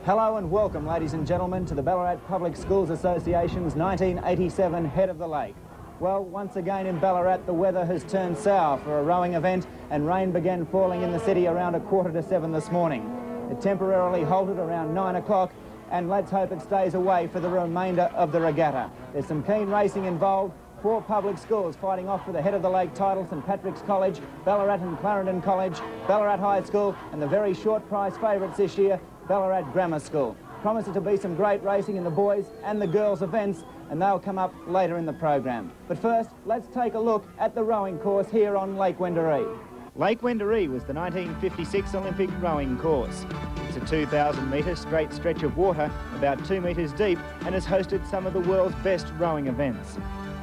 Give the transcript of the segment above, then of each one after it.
Hello and welcome, ladies and gentlemen, to the Ballarat Public Schools Association's 1987 Head of the Lake. Well, once again in Ballarat, the weather has turned sour for a rowing event and rain began falling in the city around 6:45 this morning. It temporarily halted around 9 o'clock and let's hope it stays away for the remainder of the regatta. There's some keen racing involved. 4 public schools fighting off for the Head of the Lake title: St Patrick's College, Ballarat and Clarendon College, Ballarat High School and the very short prize favourites this year, Ballarat Grammar School. Promises to be some great racing in the boys and the girls events, and they'll come up later in the program. But first, let's take a look at the rowing course here on Lake Wendouree. Lake Wendouree was the 1956 Olympic rowing course. It's a 2,000 metre straight stretch of water, about 2 metres deep, and has hosted some of the world's best rowing events.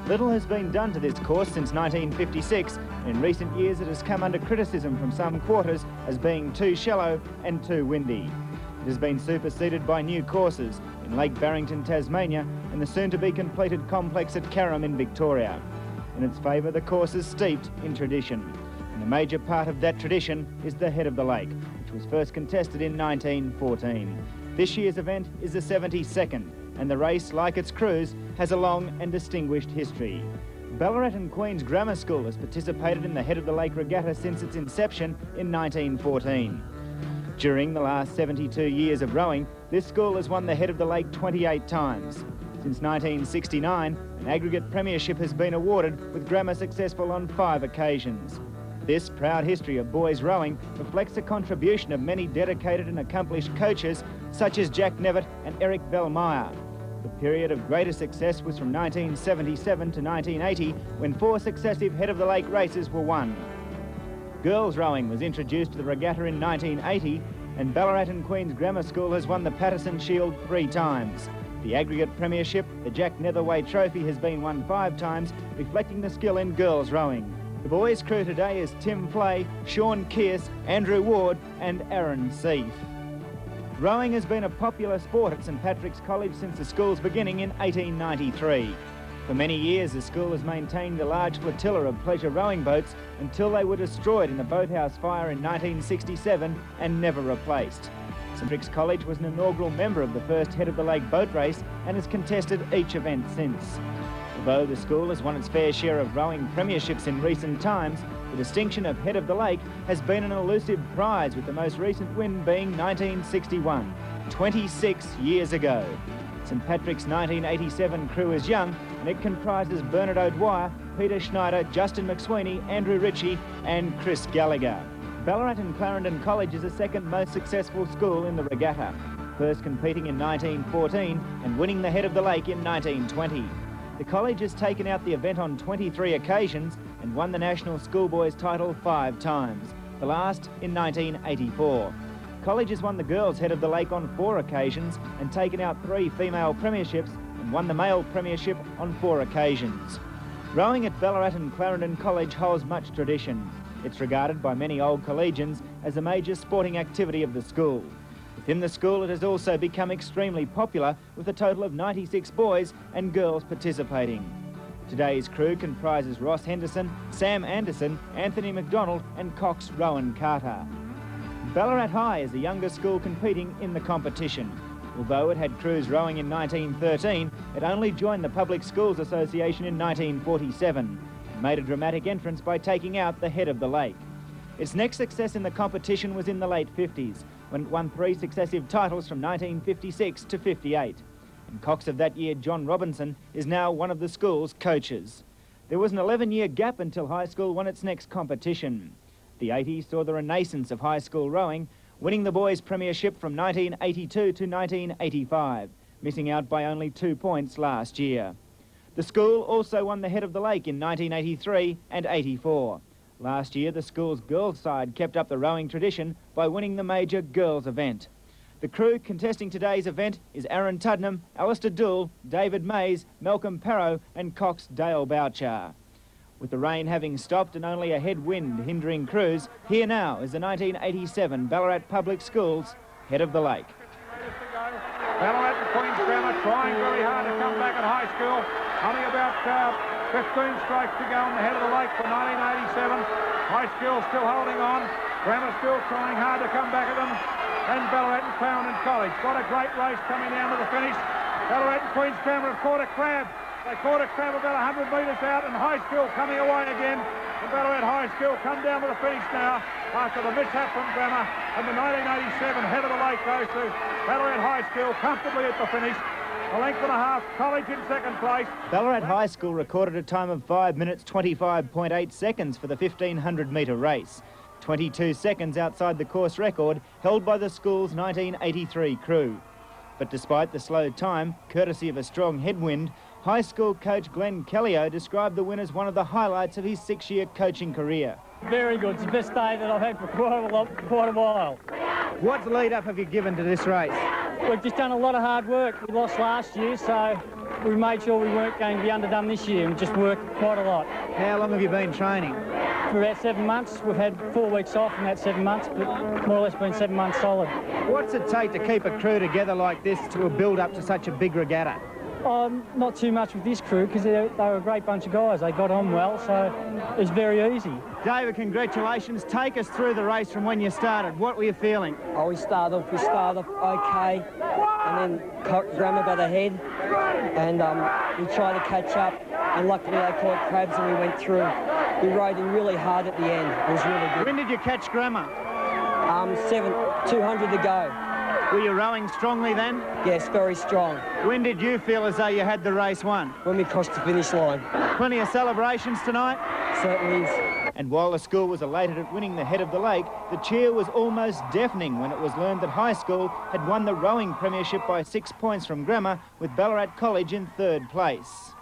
Little has been done to this course since 1956, and in recent years it has come under criticism from some quarters as being too shallow and too windy. It has been superseded by new courses in Lake Barrington, Tasmania, and the soon-to-be-completed complex at Carrum in Victoria. In its favour, the course is steeped in tradition, and a major part of that tradition is the Head of the Lake, which was first contested in 1914. This year's event is the 72nd, and the race, like its cruise, has a long and distinguished history. Ballarat and Queen's Grammar School has participated in the Head of the Lake regatta since its inception in 1914. During the last 72 years of rowing, this school has won the Head of the Lake 28 times. Since 1969, an aggregate premiership has been awarded, with Grammar successful on 5 occasions. This proud history of boys rowing reflects the contribution of many dedicated and accomplished coaches such as Jack Nevitt and Eric Bellmeyer. The period of greatest success was from 1977 to 1980, when 4 successive Head of the Lake races were won. Girls rowing was introduced to the regatta in 1980, and Ballarat and Queen's Grammar School has won the Patterson Shield 3 times. The aggregate premiership, the Jack Netherway Trophy, has been won 5 times, reflecting the skill in girls rowing. The boys' crew today is Tim Play, Sean Kearse, Andrew Ward and Aaron Seif. Rowing has been a popular sport at St Patrick's College since the school's beginning in 1893. For many years, the school has maintained a large flotilla of pleasure rowing boats until they were destroyed in the boathouse fire in 1967 and never replaced. St Patrick's College was an inaugural member of the first Head of the Lake boat race and has contested each event since. Although the school has won its fair share of rowing premierships in recent times, the distinction of Head of the Lake has been an elusive prize, with the most recent win being 1961, 26 years ago. St Patrick's 1987 crew is young, and it comprises Bernard O'Dwyer, Peter Schneider, Justin McSweeney, Andrew Ritchie and Chris Gallagher. Ballarat and Clarendon College is the second most successful school in the regatta, first competing in 1914 and winning the Head of the Lake in 1920. The college has taken out the event on 23 occasions and won the National Schoolboys title 5 times, the last in 1984. College has won the girls' Head of the Lake on 4 occasions and taken out 3 female premierships and won the male premiership on 4 occasions. Rowing at Ballarat and Clarendon College holds much tradition. It's regarded by many old collegians as a major sporting activity of the school. Within the school, it has also become extremely popular, with a total of 96 boys and girls participating. Today's crew comprises Ross Henderson, Sam Anderson, Anthony McDonald and Cox Rowan Carter. Ballarat High is the youngest school competing in the competition. Although it had crews rowing in 1913, it only joined the Public Schools Association in 1947 and made a dramatic entrance by taking out the Head of the Lake. Its next success in the competition was in the late 50s, when it won 3 successive titles from 1956 to 58. And Cox of that year, John Robinson, is now one of the school's coaches. There was an 11-year gap until high school won its next competition. The 80s saw the renaissance of high school rowing, winning the boys' premiership from 1982 to 1985, missing out by only 2 points last year. The school also won the Head of the Lake in 1983 and 84. Last year, the school's girls' side kept up the rowing tradition by winning the major girls' event. The crew contesting today's event is Aaron Tuddenham, Alistair Dool, David Mays, Malcolm Parrow and Cox Dale Bouchar. With the rain having stopped and only a headwind hindering crews, here now is the 1987 Ballarat Public Schools Head of the Lake. Ballarat and Queen's Grammar trying very hard to come back at high school. Only about 15 strokes to go on the Head of the Lake for 1987. High school still holding on. Grammar School trying hard to come back at them. and Ballarat and Crown and College. Got a great race coming down to the finish. Ballarat and Queen's Crown have caught a crab. They caught a crab about 100 metres out, and High School coming away again. The Ballarat High School come down to the finish now after the mishap from Grammar, and the 1987 head of the lake goes to Ballarat High School comfortably at the finish. A length and a half, College in second place. Ballarat High School recorded a time of 5 minutes 25.8 seconds for the 1500 metre race. 22 seconds outside the course record held by the school's 1983 crew. But despite the slow time, courtesy of a strong headwind, high school coach Glenn Kellio described the win as one of the highlights of his 6-year coaching career. Very good. It's the best day that I've had for quite a while. What lead up have you given to this race? We've just done a lot of hard work. We lost last year, so we made sure we weren't going to be underdone this year and just worked quite a lot. How long have you been training? For about 7 months. We've had 4 weeks off in that 7 months, but more or less been 7 months solid. What's it take to keep a crew together like this to build up to such a big regatta? Not too much with this crew because they were a great bunch of guys. They got on well, so it's very easy. David, congratulations. Take us through the race from when you started. What were you feeling? Oh, we started off okay, and then Grammar got ahead, and we tried to catch up, and luckily they caught crabs and we went through. We rode in really hard at the end. It was really good. When did you catch Grammar? 200 to go. Were you rowing strongly then? Yes, very strong. When did you feel as though you had the race won? When we crossed the finish line. Plenty of celebrations tonight? Certainly is. And while the school was elated at winning the head of the lake, the cheer was almost deafening when it was learned that High School had won the rowing premiership by 6 points from Grammar, with Ballarat College in 3rd place.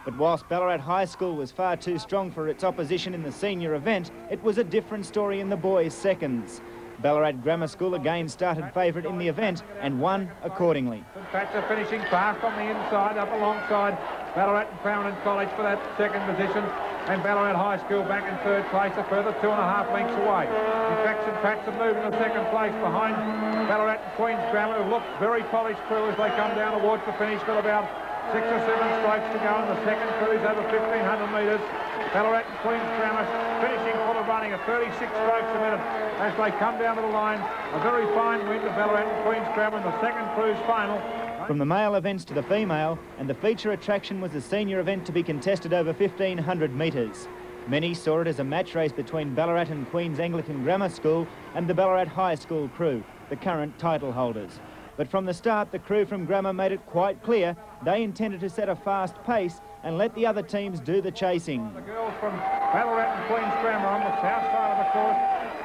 But whilst Ballarat High School was far too strong for its opposition in the senior event, it was a different story in the boys' seconds. Ballarat Grammar School again started favourite in the event and won accordingly. Thatcher finishing fast on the inside, up alongside Ballarat and Crown and College for that second position, and Ballarat High School back in 3rd place, a further 2.5 lengths away. In fact, St Pat's have moved in the 2nd place behind Ballarat and Queen's Grammar, who look very polished crew as they come down towards the finish. Got about 6 or 7 strokes to go, and the second cruise over 1,500 metres. Ballarat and Queen's Grammar finishing full of running at 36 strokes a minute as they come down to the line. A very fine win to Ballarat and Queen's Grammar in the second cruise final. From the male events to the female, and the feature attraction was the senior event to be contested over 1,500 metres. Many saw it as a match race between Ballarat and Queen's Anglican Grammar School and the Ballarat High School crew, the current title holders. But from the start, the crew from Grammar made it quite clear they intended to set a fast pace and let the other teams do the chasing. The girls from Ballarat and Queen's Grammar on the south side of the course,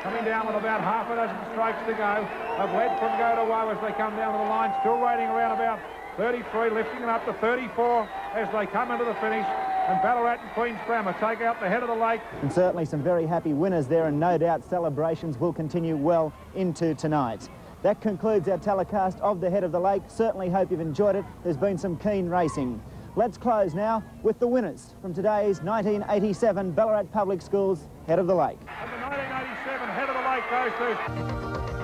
coming down with about half a dozen strokes to go. Have led from go to woe as they come down to the line, still rating around about 33, lifting them up to 34 as they come into the finish. And Ballarat and Queen's Grammar take out the head of the lake. And certainly some very happy winners there, and no doubt celebrations will continue well into tonight. That concludes our telecast of the head of the lake. Certainly hope you've enjoyed it. There's been some keen racing. Let's close now with the winners from today's 1987 Ballarat Public Schools Head of the Lake. And the 1987 Head of the Lake goes to